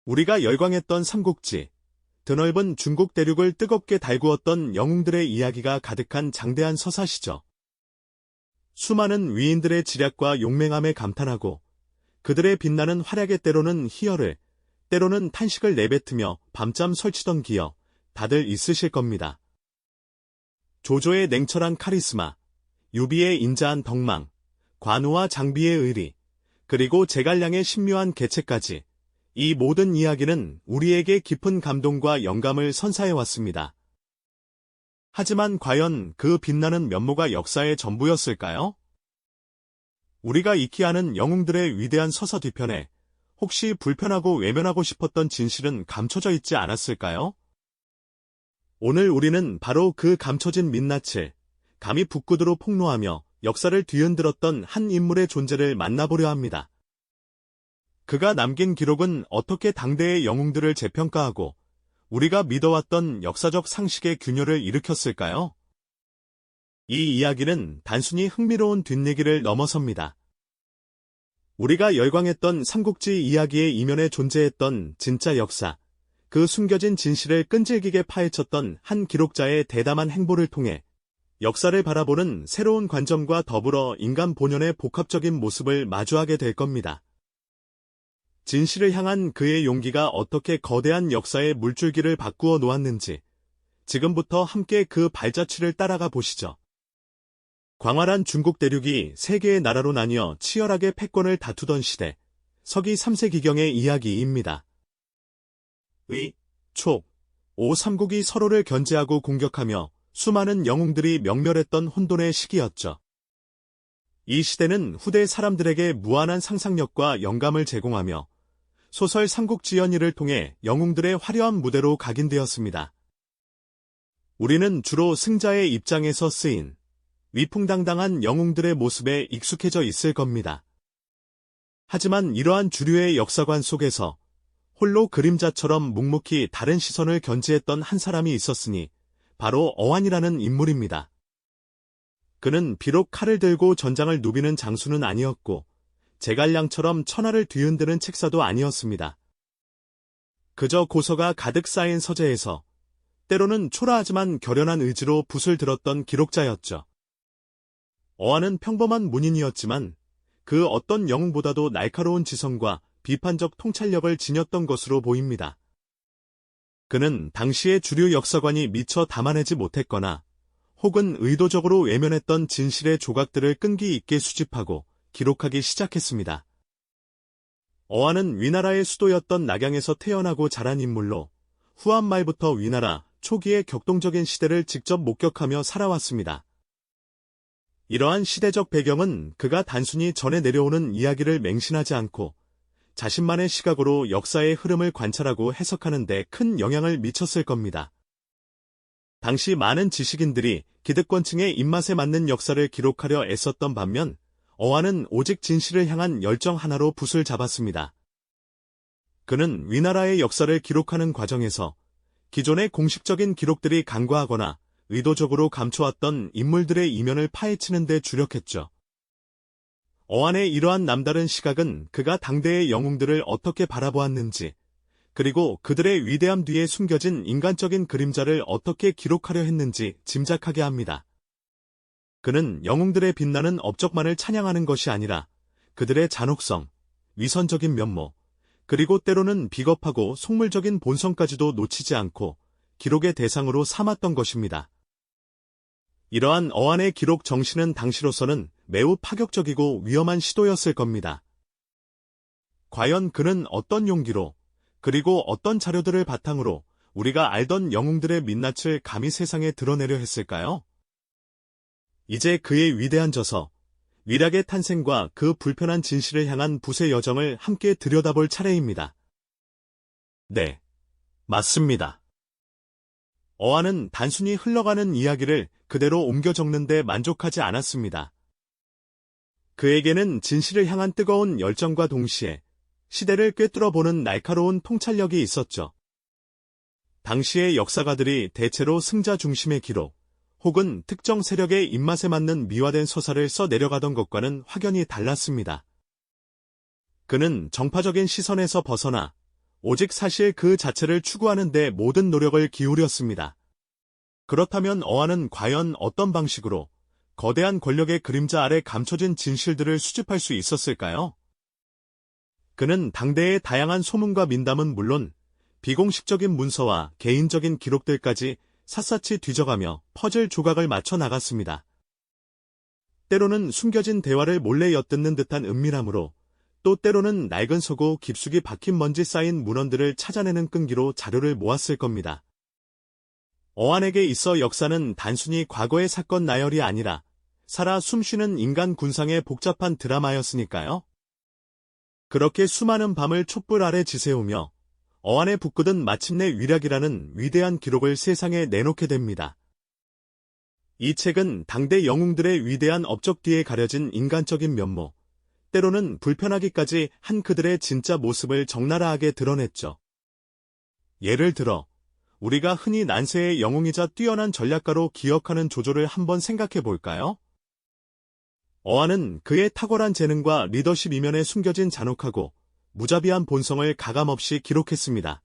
우리가 열광했던 삼국지, 드넓은 중국 대륙을 뜨겁게 달구었던 영웅들의 이야기가 가득한 장대한 서사시죠. 수많은 위인들의 지략과 용맹함에 감탄하고 그들의 빛나는 활약에 때로는 희열을, 때로는 탄식을 내뱉으며 밤잠 설치던 기억, 다들 있으실 겁니다. 조조의 냉철한 카리스마, 유비의 인자한 덕망, 관우와 장비의 의리, 그리고 제갈량의 신묘한 계책까지 이 모든 이야기는 우리에게 깊은 감동과 영감을 선사해왔습니다. 하지만 과연 그 빛나는 면모가 역사의 전부였을까요? 우리가 익히 아는 영웅들의 위대한 서사 뒤편에 혹시 불편하고 외면하고 싶었던 진실은 감춰져 있지 않았을까요? 오늘 우리는 바로 그 감춰진 민낯을 감히 북구두로 폭로하며 역사를 뒤흔들었던 한 인물의 존재를 만나보려 합니다. 그가 남긴 기록은 어떻게 당대의 영웅들을 재평가하고 우리가 믿어왔던 역사적 상식의 균열을 일으켰을까요? 이 이야기는 단순히 흥미로운 뒷얘기를 넘어섭니다. 우리가 열광했던 삼국지 이야기의 이면에 존재했던 진짜 역사, 그 숨겨진 진실을 끈질기게 파헤쳤던 한 기록자의 대담한 행보를 통해 역사를 바라보는 새로운 관점과 더불어 인간 본연의 복합적인 모습을 마주하게 될 겁니다. 진실을 향한 그의 용기가 어떻게 거대한 역사의 물줄기를 바꾸어 놓았는지 지금부터 함께 그 발자취를 따라가 보시죠. 광활한 중국 대륙이 세 개의 나라로 나뉘어 치열하게 패권을 다투던 시대, 서기 3세기경의 이야기입니다. 의, 촉, 오 삼국이 서로를 견제하고 공격하며 수많은 영웅들이 명멸했던 혼돈의 시기였죠. 이 시대는 후대 사람들에게 무한한 상상력과 영감을 제공하며 소설 삼국지연의를 통해 영웅들의 화려한 무대로 각인되었습니다. 우리는 주로 승자의 입장에서 쓰인 위풍당당한 영웅들의 모습에 익숙해져 있을 겁니다. 하지만 이러한 주류의 역사관 속에서 홀로 그림자처럼 묵묵히 다른 시선을 견지했던 한 사람이 있었으니 바로 어완이라는 인물입니다. 그는 비록 칼을 들고 전장을 누비는 장수는 아니었고 제갈량처럼 천하를 뒤흔드는 책사도 아니었습니다. 그저 고서가 가득 쌓인 서재에서 때로는 초라하지만 결연한 의지로 붓을 들었던 기록자였죠. 어완은 평범한 문인이었지만 그 어떤 영웅보다도 날카로운 지성과 비판적 통찰력을 지녔던 것으로 보입니다. 그는 당시의 주류 역사관이 미처 담아내지 못했거나 혹은 의도적으로 외면했던 진실의 조각들을 끈기 있게 수집하고 기록하기 시작했습니다. 어완은 위나라의 수도였던 낙양에서 태어나고 자란 인물로 후한 말부터 위나라 초기의 격동적인 시대를 직접 목격하며 살아왔습니다. 이러한 시대적 배경은 그가 단순히 전해 내려오는 이야기를 맹신하지 않고 자신만의 시각으로 역사의 흐름을 관찰하고 해석하는 데 큰 영향을 미쳤을 겁니다. 당시 많은 지식인들이 기득권층의 입맛에 맞는 역사를 기록하려 애썼던 반면 어완은 오직 진실을 향한 열정 하나로 붓을 잡았습니다. 그는 위나라의 역사를 기록하는 과정에서 기존의 공식적인 기록들이 간과하거나 의도적으로 감춰왔던 인물들의 이면을 파헤치는 데 주력했죠. 어완의 이러한 남다른 시각은 그가 당대의 영웅들을 어떻게 바라보았는지, 그리고 그들의 위대함 뒤에 숨겨진 인간적인 그림자를 어떻게 기록하려 했는지 짐작하게 합니다. 그는 영웅들의 빛나는 업적만을 찬양하는 것이 아니라 그들의 잔혹성, 위선적인 면모, 그리고 때로는 비겁하고 속물적인 본성까지도 놓치지 않고 기록의 대상으로 삼았던 것입니다. 이러한 어완의 기록 정신은 당시로서는 매우 파격적이고 위험한 시도였을 겁니다. 과연 그는 어떤 용기로, 그리고 어떤 자료들을 바탕으로 우리가 알던 영웅들의 민낯을 감히 세상에 드러내려 했을까요? 이제 그의 위대한 저서, 위락의 탄생과 그 불편한 진실을 향한 붓의 여정을 함께 들여다볼 차례입니다. 네, 맞습니다. 어완은 단순히 흘러가는 이야기를 그대로 옮겨 적는 데 만족하지 않았습니다. 그에게는 진실을 향한 뜨거운 열정과 동시에 시대를 꿰뚫어보는 날카로운 통찰력이 있었죠. 당시의 역사가들이 대체로 승자 중심의 기록, 혹은 특정 세력의 입맛에 맞는 미화된 서사를 써 내려가던 것과는 확연히 달랐습니다. 그는 정파적인 시선에서 벗어나 오직 사실 그 자체를 추구하는 데 모든 노력을 기울였습니다. 그렇다면 어안은 과연 어떤 방식으로 거대한 권력의 그림자 아래 감춰진 진실들을 수집할 수 있었을까요? 그는 당대의 다양한 소문과 민담은 물론 비공식적인 문서와 개인적인 기록들까지 샅샅이 뒤져가며 퍼즐 조각을 맞춰 나갔습니다. 때로는 숨겨진 대화를 몰래 엿듣는 듯한 은밀함으로, 또 때로는 낡은 서고 깊숙이 박힌 먼지 쌓인 문헌들을 찾아내는 끈기로 자료를 모았을 겁니다. 어안에게 있어 역사는 단순히 과거의 사건 나열이 아니라 살아 숨쉬는 인간 군상의 복잡한 드라마였으니까요. 그렇게 수많은 밤을 촛불 아래 지새우며 어안에 북돋은 마침내 위락이라는 위대한 기록을 세상에 내놓게 됩니다. 이 책은 당대 영웅들의 위대한 업적 뒤에 가려진 인간적인 면모, 때로는 불편하기까지 한 그들의 진짜 모습을 적나라하게 드러냈죠. 예를 들어 우리가 흔히 난세의 영웅이자 뛰어난 전략가로 기억하는 조조를 한번 생각해 볼까요? 어안은 그의 탁월한 재능과 리더십 이면에 숨겨진 잔혹하고 무자비한 본성을 가감없이 기록했습니다.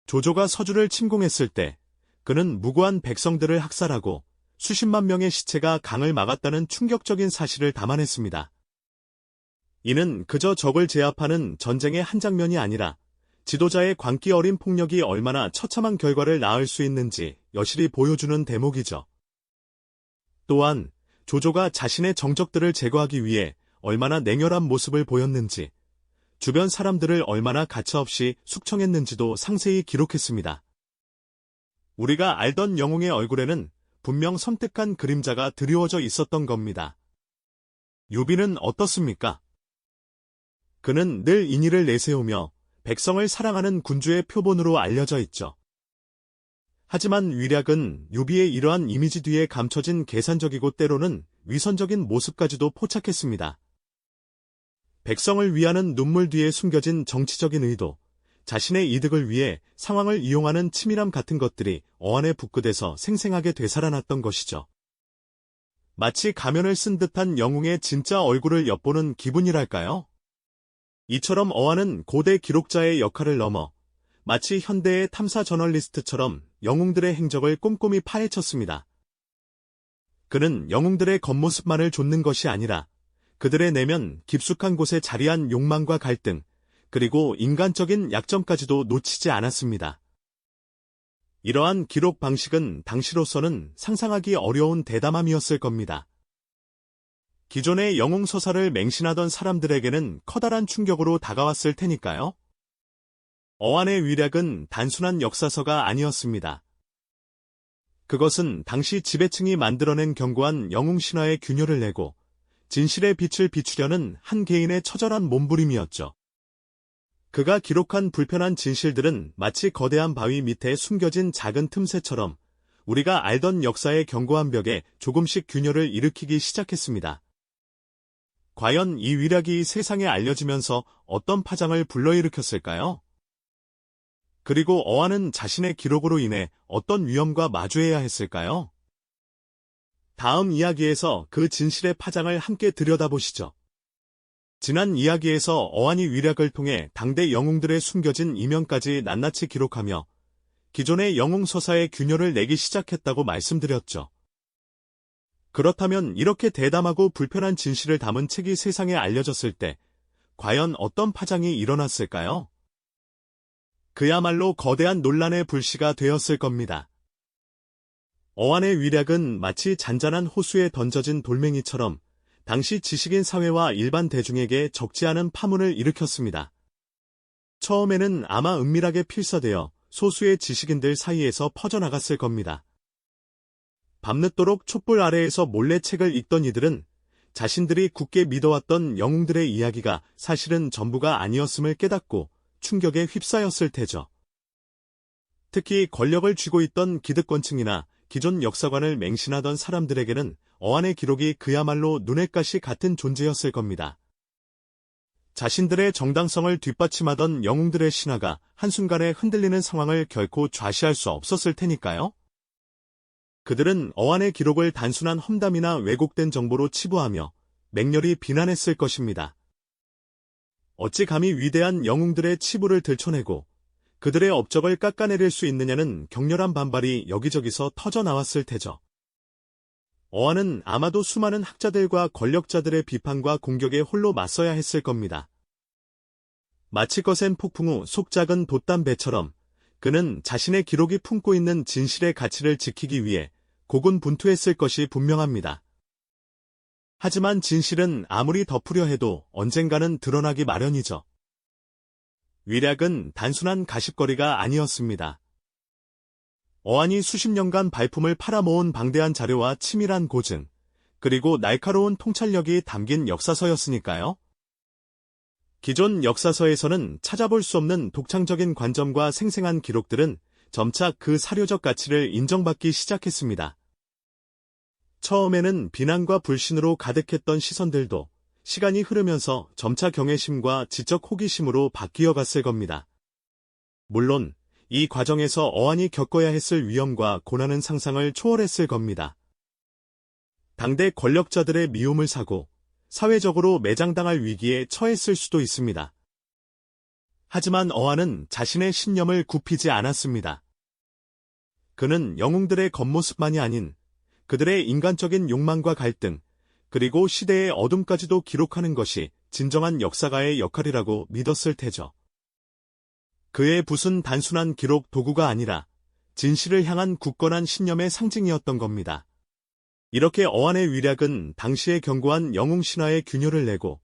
조조가 서주를 침공했을 때 그는 무고한 백성들을 학살하고 수십만 명의 시체가 강을 막았다는 충격적인 사실을 담아냈습니다. 이는 그저 적을 제압하는 전쟁의 한 장면이 아니라 지도자의 광기 어린 폭력이 얼마나 처참한 결과를 낳을 수 있는지 여실히 보여주는 대목이죠. 또한 조조가 자신의 정적들을 제거하기 위해 얼마나 냉혈한 모습을 보였는지, 주변 사람들을 얼마나 가차없이 숙청했는지도 상세히 기록했습니다. 우리가 알던 영웅의 얼굴에는 분명 섬뜩한 그림자가 드리워져 있었던 겁니다. 유비는 어떻습니까? 그는 늘 인의를 내세우며 백성을 사랑하는 군주의 표본으로 알려져 있죠. 하지만 위략은 유비의 이러한 이미지 뒤에 감춰진 계산적이고 때로는 위선적인 모습까지도 포착했습니다. 백성을 위하는 눈물 뒤에 숨겨진 정치적인 의도, 자신의 이득을 위해 상황을 이용하는 치밀함 같은 것들이 어안에 북돋에서 생생하게 되살아났던 것이죠. 마치 가면을 쓴 듯한 영웅의 진짜 얼굴을 엿보는 기분이랄까요? 이처럼 어안은 고대 기록자의 역할을 넘어 마치 현대의 탐사 저널리스트처럼 영웅들의 행적을 꼼꼼히 파헤쳤습니다. 그는 영웅들의 겉모습만을 좇는 것이 아니라 그들의 내면 깊숙한 곳에 자리한 욕망과 갈등, 그리고 인간적인 약점까지도 놓치지 않았습니다. 이러한 기록 방식은 당시로서는 상상하기 어려운 대담함이었을 겁니다. 기존의 영웅 서사를 맹신하던 사람들에게는 커다란 충격으로 다가왔을 테니까요. 어안의 위략은 단순한 역사서가 아니었습니다. 그것은 당시 지배층이 만들어낸 견고한 영웅 신화의 균열을 내고 진실의 빛을 비추려는 한 개인의 처절한 몸부림이었죠. 그가 기록한 불편한 진실들은 마치 거대한 바위 밑에 숨겨진 작은 틈새처럼 우리가 알던 역사의 견고한 벽에 조금씩 균열을 일으키기 시작했습니다. 과연 이 위락이 세상에 알려지면서 어떤 파장을 불러일으켰을까요? 그리고 어안은 자신의 기록으로 인해 어떤 위험과 마주해야 했을까요? 다음 이야기에서 그 진실의 파장을 함께 들여다보시죠. 지난 이야기에서 어안이 위락을 통해 당대 영웅들의 숨겨진 이면까지 낱낱이 기록하며 기존의 영웅 서사의 균열을 내기 시작했다고 말씀드렸죠. 그렇다면 이렇게 대담하고 불편한 진실을 담은 책이 세상에 알려졌을 때 과연 어떤 파장이 일어났을까요? 그야말로 거대한 논란의 불씨가 되었을 겁니다. 어안의 위락은 마치 잔잔한 호수에 던져진 돌멩이처럼 당시 지식인 사회와 일반 대중에게 적지 않은 파문을 일으켰습니다. 처음에는 아마 은밀하게 필사되어 소수의 지식인들 사이에서 퍼져나갔을 겁니다. 밤늦도록 촛불 아래에서 몰래 책을 읽던 이들은 자신들이 굳게 믿어왔던 영웅들의 이야기가 사실은 전부가 아니었음을 깨닫고 충격에 휩싸였을 테죠. 특히 권력을 쥐고 있던 기득권층이나 기존 역사관을 맹신하던 사람들에게는 어안의 기록이 그야말로 눈의 가시 같은 존재였을 겁니다. 자신들의 정당성을 뒷받침하던 영웅들의 신화가 한순간에 흔들리는 상황을 결코 좌시할 수 없었을 테니까요. 그들은 어안의 기록을 단순한 험담이나 왜곡된 정보로 치부하며 맹렬히 비난했을 것입니다. 어찌 감히 위대한 영웅들의 치부를 들춰내고 그들의 업적을 깎아내릴 수 있느냐는 격렬한 반발이 여기저기서 터져 나왔을 테죠. 어안은 아마도 수많은 학자들과 권력자들의 비판과 공격에 홀로 맞서야 했을 겁니다. 마치 거센 폭풍 후 속 작은 돛담배처럼 그는 자신의 기록이 품고 있는 진실의 가치를 지키기 위해 고군분투했을 것이 분명합니다. 하지만 진실은 아무리 덮으려 해도 언젠가는 드러나기 마련이죠. 위략은 단순한 가십거리가 아니었습니다. 어안이 수십 년간 발품을 팔아모은 방대한 자료와 치밀한 고증, 그리고 날카로운 통찰력이 담긴 역사서였으니까요. 기존 역사서에서는 찾아볼 수 없는 독창적인 관점과 생생한 기록들은 점차 그 사료적 가치를 인정받기 시작했습니다. 처음에는 비난과 불신으로 가득했던 시선들도 시간이 흐르면서 점차 경외심과 지적 호기심으로 바뀌어 갔을 겁니다. 물론 이 과정에서 어안이 겪어야 했을 위험과 고난은 상상을 초월했을 겁니다. 당대 권력자들의 미움을 사고 사회적으로 매장당할 위기에 처했을 수도 있습니다. 하지만 어안은 자신의 신념을 굽히지 않았습니다. 그는 영웅들의 겉모습만이 아닌 그들의 인간적인 욕망과 갈등, 그리고 시대의 어둠까지도 기록하는 것이 진정한 역사가의 역할이라고 믿었을 테죠. 그의 붓은 단순한 기록 도구가 아니라 진실을 향한 굳건한 신념의 상징이었던 겁니다. 이렇게 어안의 위략은 당시의 견고한 영웅 신화의 균열을 내고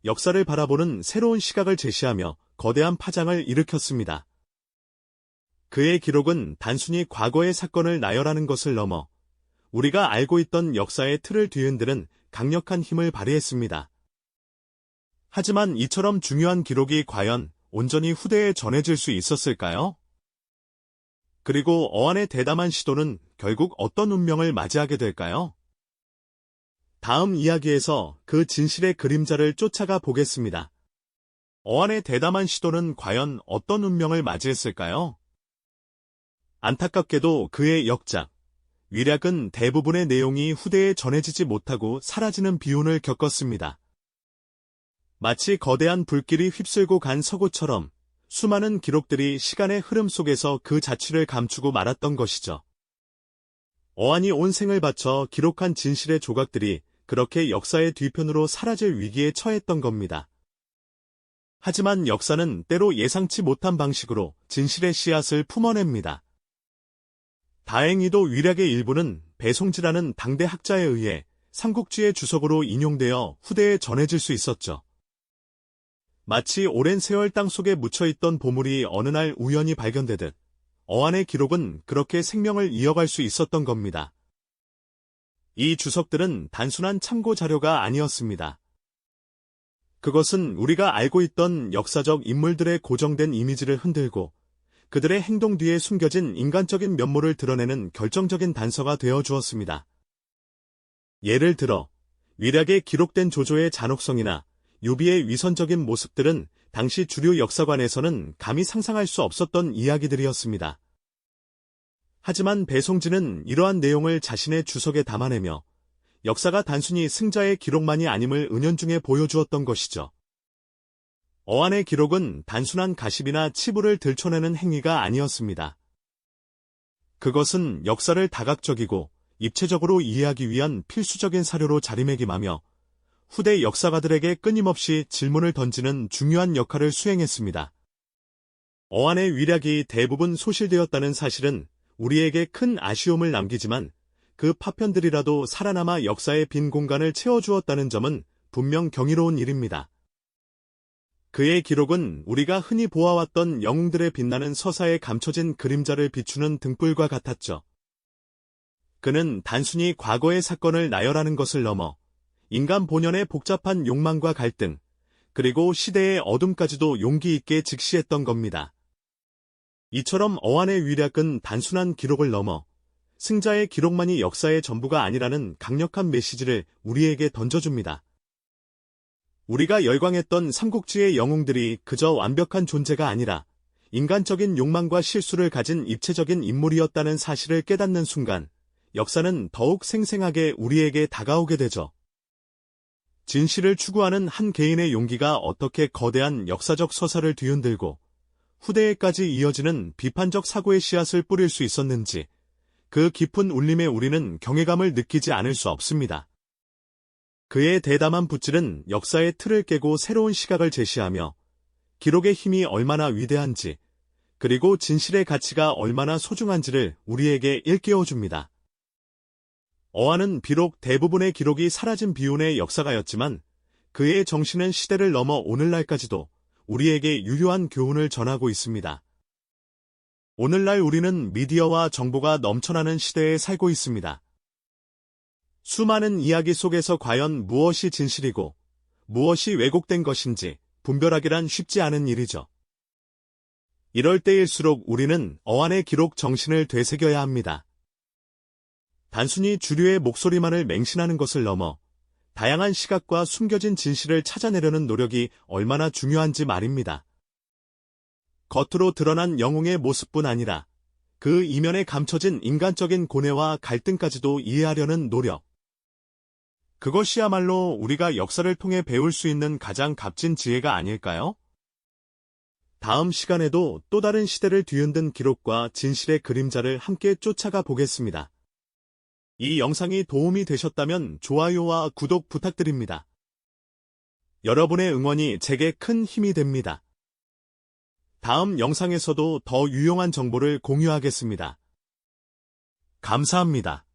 역사를 바라보는 새로운 시각을 제시하며 거대한 파장을 일으켰습니다. 그의 기록은 단순히 과거의 사건을 나열하는 것을 넘어 우리가 알고 있던 역사의 틀을 뒤흔드는 강력한 힘을 발휘했습니다. 하지만 이처럼 중요한 기록이 과연 온전히 후대에 전해질 수 있었을까요? 그리고 어안의 대담한 시도는 결국 어떤 운명을 맞이하게 될까요? 다음 이야기에서 그 진실의 그림자를 쫓아가 보겠습니다. 어안의 대담한 시도는 과연 어떤 운명을 맞이했을까요? 안타깝게도 그의 역작, 위략은 대부분의 내용이 후대에 전해지지 못하고 사라지는 비운을 겪었습니다. 마치 거대한 불길이 휩쓸고 간 서구처럼 수많은 기록들이 시간의 흐름 속에서 그 자취를 감추고 말았던 것이죠. 어안이 온 생을 바쳐 기록한 진실의 조각들이 그렇게 역사의 뒤편으로 사라질 위기에 처했던 겁니다. 하지만 역사는 때로 예상치 못한 방식으로 진실의 씨앗을 품어냅니다. 다행히도 위략의 일부는 배송지라는 당대 학자에 의해 삼국지의 주석으로 인용되어 후대에 전해질 수 있었죠. 마치 오랜 세월 땅속에 묻혀있던 보물이 어느 날 우연히 발견되듯 어안의 기록은 그렇게 생명을 이어갈 수 있었던 겁니다. 이 주석들은 단순한 참고 자료가 아니었습니다. 그것은 우리가 알고 있던 역사적 인물들의 고정된 이미지를 흔들고 그들의 행동 뒤에 숨겨진 인간적인 면모를 드러내는 결정적인 단서가 되어 주었습니다. 예를 들어 위략에 기록된 조조의 잔혹성이나 유비의 위선적인 모습들은 당시 주류 역사관에서는 감히 상상할 수 없었던 이야기들이었습니다. 하지만 배송지는 이러한 내용을 자신의 주석에 담아내며 역사가 단순히 승자의 기록만이 아님을 은연중에 보여주었던 것이죠. 어안의 기록은 단순한 가십이나 치부를 들춰내는 행위가 아니었습니다. 그것은 역사를 다각적이고 입체적으로 이해하기 위한 필수적인 사료로 자리매김하며 후대 역사가들에게 끊임없이 질문을 던지는 중요한 역할을 수행했습니다. 어안의 위략이 대부분 소실되었다는 사실은 우리에게 큰 아쉬움을 남기지만 그 파편들이라도 살아남아 역사의 빈 공간을 채워주었다는 점은 분명 경이로운 일입니다. 그의 기록은 우리가 흔히 보아왔던 영웅들의 빛나는 서사에 감춰진 그림자를 비추는 등불과 같았죠. 그는 단순히 과거의 사건을 나열하는 것을 넘어 인간 본연의 복잡한 욕망과 갈등, 그리고 시대의 어둠까지도 용기 있게 직시했던 겁니다. 이처럼 어안의 위략은 단순한 기록을 넘어 승자의 기록만이 역사의 전부가 아니라는 강력한 메시지를 우리에게 던져줍니다. 우리가 열광했던 삼국지의 영웅들이 그저 완벽한 존재가 아니라 인간적인 욕망과 실수를 가진 입체적인 인물이었다는 사실을 깨닫는 순간 역사는 더욱 생생하게 우리에게 다가오게 되죠. 진실을 추구하는 한 개인의 용기가 어떻게 거대한 역사적 서사를 뒤흔들고 후대에까지 이어지는 비판적 사고의 씨앗을 뿌릴 수 있었는지, 그 깊은 울림에 우리는 경외감을 느끼지 않을 수 없습니다. 그의 대담한 붓질은 역사의 틀을 깨고 새로운 시각을 제시하며 기록의 힘이 얼마나 위대한지, 그리고 진실의 가치가 얼마나 소중한지를 우리에게 일깨워줍니다. 어안은 비록 대부분의 기록이 사라진 비운의 역사가였지만 그의 정신은 시대를 넘어 오늘날까지도 우리에게 유효한 교훈을 전하고 있습니다. 오늘날 우리는 미디어와 정보가 넘쳐나는 시대에 살고 있습니다. 수많은 이야기 속에서 과연 무엇이 진실이고 무엇이 왜곡된 것인지 분별하기란 쉽지 않은 일이죠. 이럴 때일수록 우리는 어안의 기록 정신을 되새겨야 합니다. 단순히 주류의 목소리만을 맹신하는 것을 넘어 다양한 시각과 숨겨진 진실을 찾아내려는 노력이 얼마나 중요한지 말입니다. 겉으로 드러난 영웅의 모습뿐 아니라 그 이면에 감춰진 인간적인 고뇌와 갈등까지도 이해하려는 노력. 그것이야말로 우리가 역사를 통해 배울 수 있는 가장 값진 지혜가 아닐까요? 다음 시간에도 또 다른 시대를 뒤흔든 기록과 진실의 그림자를 함께 쫓아가 보겠습니다. 이 영상이 도움이 되셨다면 좋아요와 구독 부탁드립니다. 여러분의 응원이 제게 큰 힘이 됩니다. 다음 영상에서도 더 유용한 정보를 공유하겠습니다. 감사합니다.